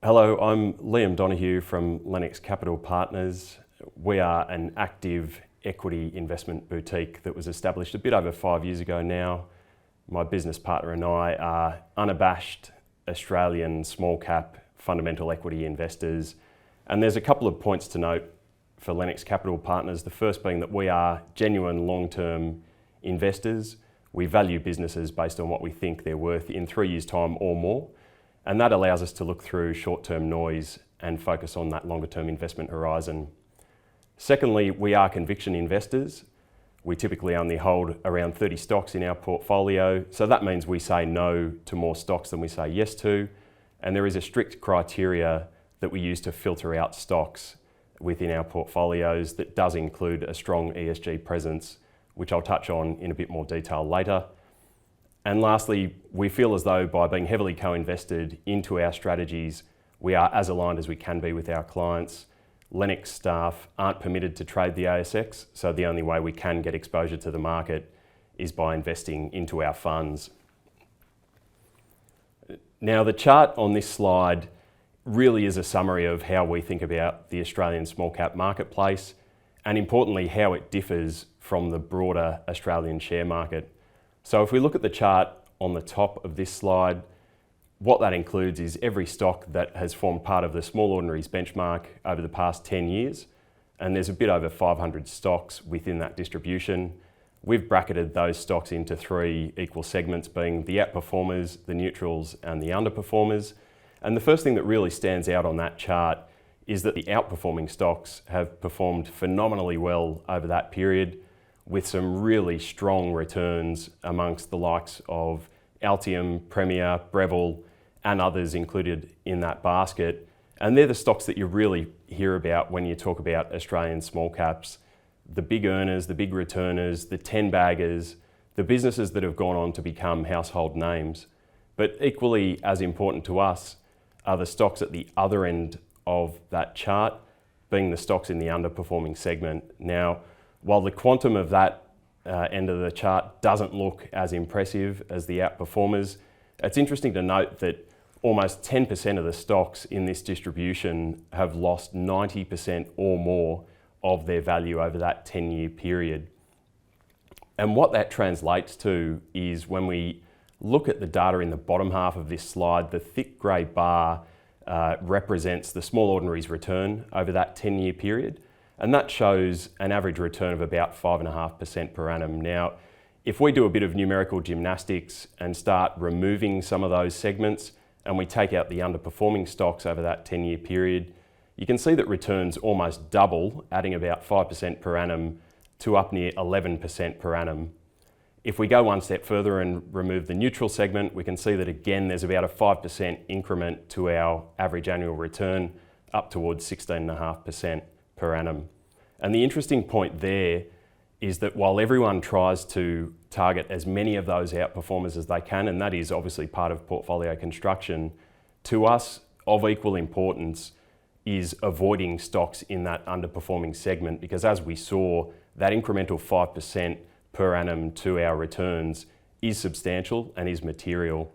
Hello, I'm Liam Donohue from Lennox Capital Partners. We are an active equity investment boutique that was established a bit over 5 years ago now. My business partner and I are unabashed Australian small cap fundamental equity investors. And there's a couple of points to note for Lennox Capital Partners. The first being that we are genuine long-term investors. We value businesses based on what we think they're worth in 3 years' time or more. And that allows us to look through short-term noise and focus on that longer-term investment horizon. Secondly, we are conviction investors. We typically only hold around 30 stocks in our portfolio, so that means we say no to more stocks than we say yes to, and there is a strict criteria that we use to filter out stocks within our portfolios that does include a strong ESG presence, which I'll touch on in a bit more detail later. And lastly, we feel as though by being heavily co-invested into our strategies, we are as aligned as we can be with our clients. Lennox staff aren't permitted to trade the ASX, so the only way we can get exposure to the market is by investing into our funds. Now, the chart on this slide really is a summary of how we think about the Australian small cap marketplace, and importantly, how it differs from the broader Australian share market. So if we look at the chart on the top of this slide, what that includes is every stock that has formed part of the Small Ordinaries benchmark over the past 10 years. And there's a bit over 500 stocks within that distribution. We've bracketed those stocks into three equal segments, being the outperformers, the neutrals, and the underperformers. And the first thing that really stands out on that chart is that the outperforming stocks have performed phenomenally well over that period, with some really strong returns amongst the likes of Altium, Premier, Breville, and others included in that basket. And they're the stocks that you really hear about when you talk about Australian small caps. The big earners, the big returners, the 10 baggers, the businesses that have gone on to become household names. But equally as important to us are the stocks at the other end of that chart, being the stocks in the underperforming segment. Now, while the quantum of that end of the chart doesn't look as impressive as the outperformers, it's interesting to note that almost 10% of the stocks in this distribution have lost 90% or more of their value over that 10-year period. And what that translates to is when we look at the data in the bottom half of this slide, the thick grey bar represents the Small Ordinaries return over that 10-year period. And that shows an average return of about 5.5% per annum. Now, if we do a bit of numerical gymnastics and start removing some of those segments and we take out the underperforming stocks over that 10-year period, you can see that returns almost double, adding about 5% per annum to up near 11% per annum. If we go one step further and remove the neutral segment, we can see that again there's about a 5% increment to our average annual return, up towards 16.5% per annum. And the interesting point there is that while everyone tries to target as many of those outperformers as they can, and that is obviously part of portfolio construction, to us of equal importance is avoiding stocks in that underperforming segment, because as we saw, that incremental 5% per annum to our returns is substantial and is material.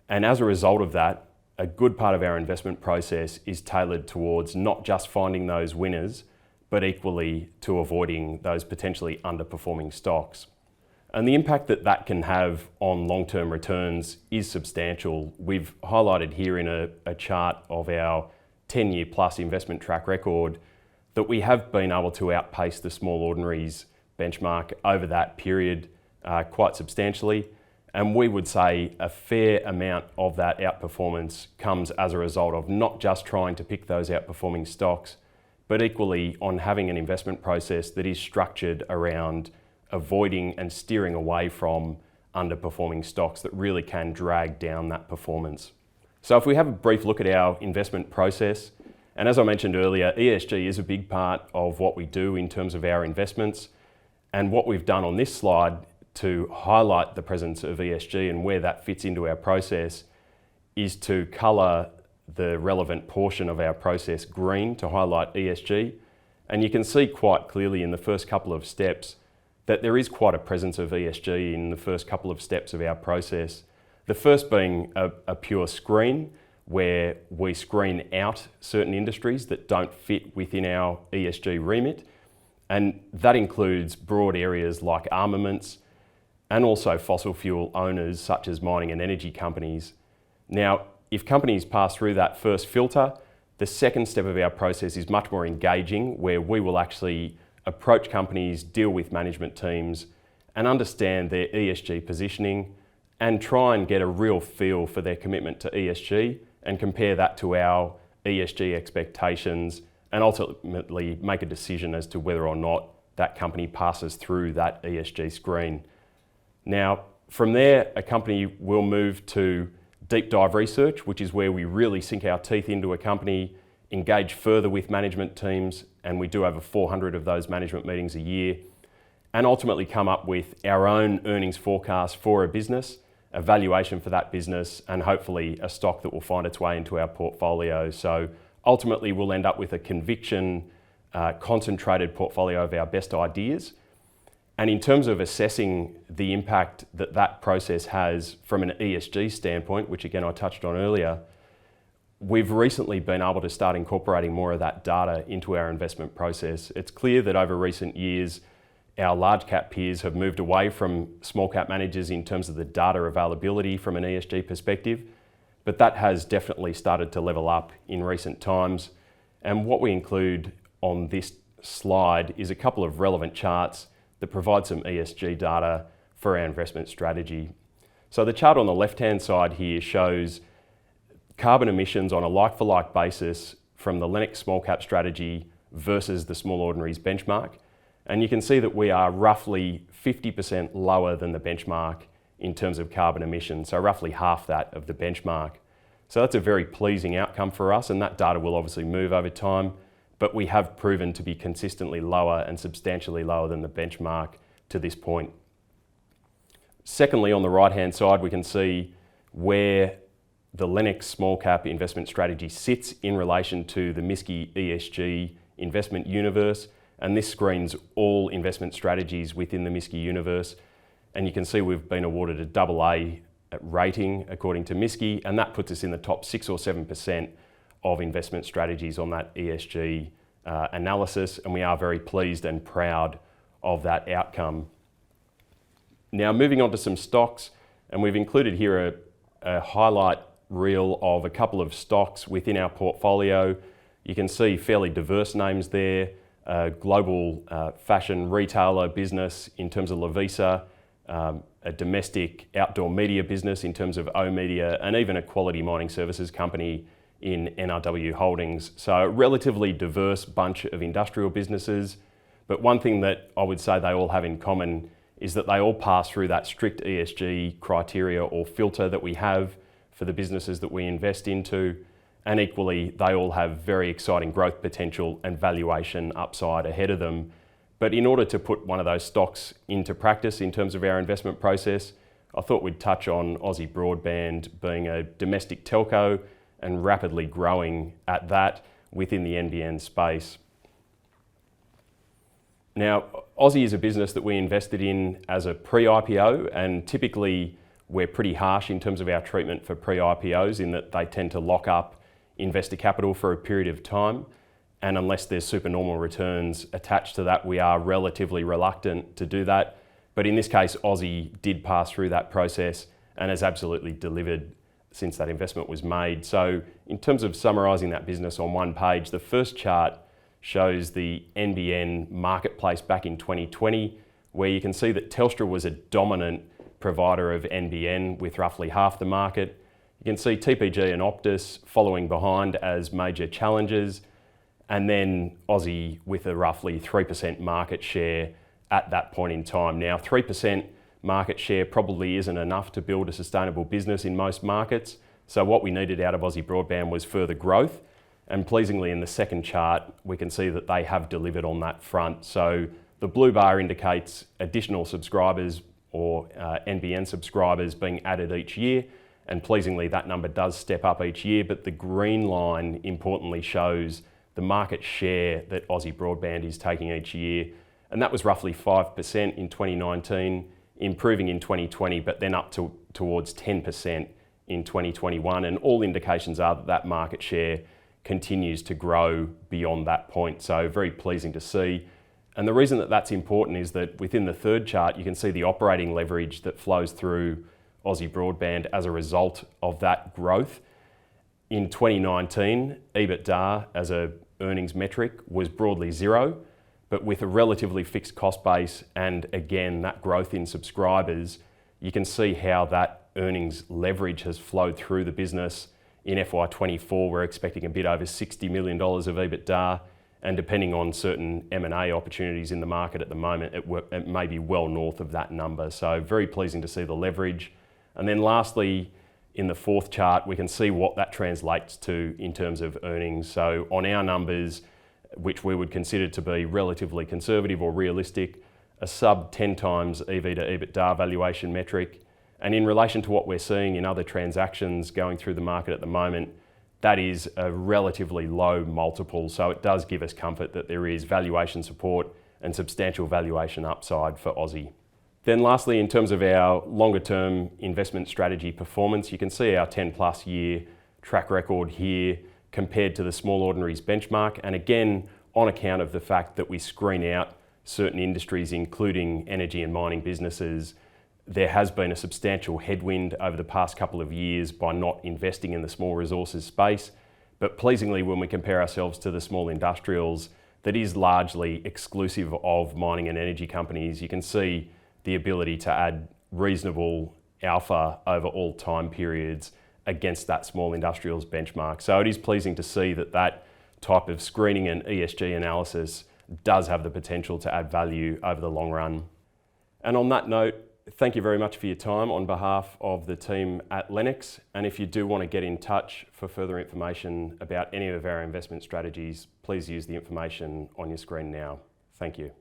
And as a result of that, a good part of our investment process is tailored towards not just finding those winners, but equally to avoiding those potentially underperforming stocks. And the impact that that can have on long-term returns is substantial. We've highlighted here in a chart of our 10-year plus investment track record that we have been able to outpace the Small Ordinaries benchmark over that period quite substantially. And we would say a fair amount of that outperformance comes as a result of not just trying to pick those outperforming stocks, but equally on having an investment process that is structured around avoiding and steering away from underperforming stocks that really can drag down that performance. So if we have a brief look at our investment process, and as I mentioned earlier, ESG is a big part of what we do in terms of our investments. And what we've done on this slide to highlight the presence of ESG and where that fits into our process is to colour the relevant portion of our process green to highlight ESG. And you can see quite clearly in the first couple of steps that there is quite a presence of ESG in the first couple of steps of our process. The first being a pure screen, where we screen out certain industries that don't fit within our ESG remit. And that includes broad areas like armaments and also fossil fuel owners such as mining and energy companies. Now, if companies pass through that first filter, the second step of our process is much more engaging, where we will actually approach companies, deal with management teams, and understand their ESG positioning and try and get a real feel for their commitment to ESG and compare that to our ESG expectations and ultimately make a decision as to whether or not that company passes through that ESG screen. Now, from there, a company will move to deep dive research, which is where we really sink our teeth into a company, engage further with management teams, and we do over 400 of those management meetings a year, and ultimately come up with our own earnings forecast for a business, a valuation for that business, and hopefully a stock that will find its way into our portfolio. So ultimately, we'll end up with a conviction, concentrated portfolio of our best ideas. And in terms of assessing the impact that that process has from an ESG standpoint, which again I touched on earlier, we've recently been able to start incorporating more of that data into our investment process. It's clear that over recent years, our large cap peers have moved away from small cap managers in terms of the data availability from an ESG perspective, but that has definitely started to level up in recent times. And what we include on this slide is a couple of relevant charts that provide some ESG data for our investment strategy. So the chart on the left-hand side here shows carbon emissions on a like-for-like basis from the Lennox small cap strategy versus the Small Ordinaries benchmark. And you can see that we are roughly 50% lower than the benchmark in terms of carbon emissions, so roughly half that of the benchmark. So that's a very pleasing outcome for us, and that data will obviously move over time, but we have proven to be consistently lower and substantially lower than the benchmark to this point. Secondly, on the right-hand side, we can see where the Lennox small cap investment strategy sits in relation to the MSCI ESG investment universe, and this screens all investment strategies within the MSCI universe. And you can see we've been awarded a AA rating according to MSCI, and that puts us in the top 6 or 7% of investment strategies on that ESG analysis, and we are very pleased and proud of that outcome. Now, moving on to some stocks, and we've included here a highlight reel of a couple of stocks within our portfolio. You can see fairly diverse names there, a global fashion retailer business in terms of Lovisa, a domestic outdoor media business in terms of oOh!media, and even a quality mining services company in NRW Holdings. So a relatively diverse bunch of industrial businesses, but one thing that I would say they all have in common is that they all pass through that strict ESG criteria or filter that we have for the businesses that we invest into, and equally they all have very exciting growth potential and valuation upside ahead of them. But in order to put one of those stocks into practice in terms of our investment process, I thought we'd touch on Aussie Broadband being a domestic telco and rapidly growing at that within the NBN space. Now, Aussie is a business that we invested in as a pre-IPO, and typically we're pretty harsh in terms of our treatment for pre-IPOs in that they tend to lock up investor capital for a period of time. And unless there's supernormal returns attached to that, we are relatively reluctant to do that. But in this case, Aussie did pass through that process and has absolutely delivered since that investment was made. So in terms of summarising that business on one page, the first chart shows the NBN marketplace back in 2020, where you can see that Telstra was a dominant provider of NBN with roughly half the market. You can see TPG and Optus following behind as major challengers, and then Aussie with a roughly 3% market share at that point in time. Now, 3% market share probably isn't enough to build a sustainable business in most markets, so what we needed out of Aussie Broadband was further growth, and pleasingly in the second chart we can see that they have delivered on that front. So the blue bar indicates additional subscribers or NBN subscribers being added each year, and pleasingly that number does step up each year, but the green line importantly shows the market share that Aussie Broadband is taking each year, and that was roughly 5% in 2019, improving in 2020, but then up towards 10% in 2021, and all indications are that that market share continues to grow beyond that point. So very pleasing to see. And the reason that that's important is that within the third chart, you can see the operating leverage that flows through Aussie Broadband as a result of that growth. In 2019, EBITDA as a earnings metric was broadly zero, but with a relatively fixed cost base and again, that growth in subscribers, you can see how that earnings leverage has flowed through the business. In FY24, we're expecting a bit over $60 million of EBITDA, and depending on certain M&A opportunities in the market at the moment, it may be well north of that number. So very pleasing to see the leverage. And then lastly, in the fourth chart, we can see what that translates to in terms of earnings. So on our numbers, which we would consider to be relatively conservative or realistic, a sub 10 times EV to EBITDA valuation metric. And in relation to what we're seeing in other transactions going through the market at the moment, that is a relatively low multiple. So it does give us comfort that there is valuation support and substantial valuation upside for Aussie. Then lastly, in terms of our longer term investment strategy performance, you can see our 10 plus year track record here compared to the Small Ordinaries benchmark. And again, on account of the fact that we screen out certain industries, including energy and mining businesses, there has been a substantial headwind over the past couple of years by not investing in the small resources space. But pleasingly, when we compare ourselves to the small industrials, that is largely exclusive of mining and energy companies, you can see the ability to add reasonable alpha over all time periods against that small industrials benchmark. So it is pleasing to see that that type of screening and ESG analysis does have the potential to add value over the long run. And on that note, thank you very much for your time on behalf of the team at Lennox. And if you do want to get in touch for further information about any of our investment strategies, please use the information on your screen now. Thank you.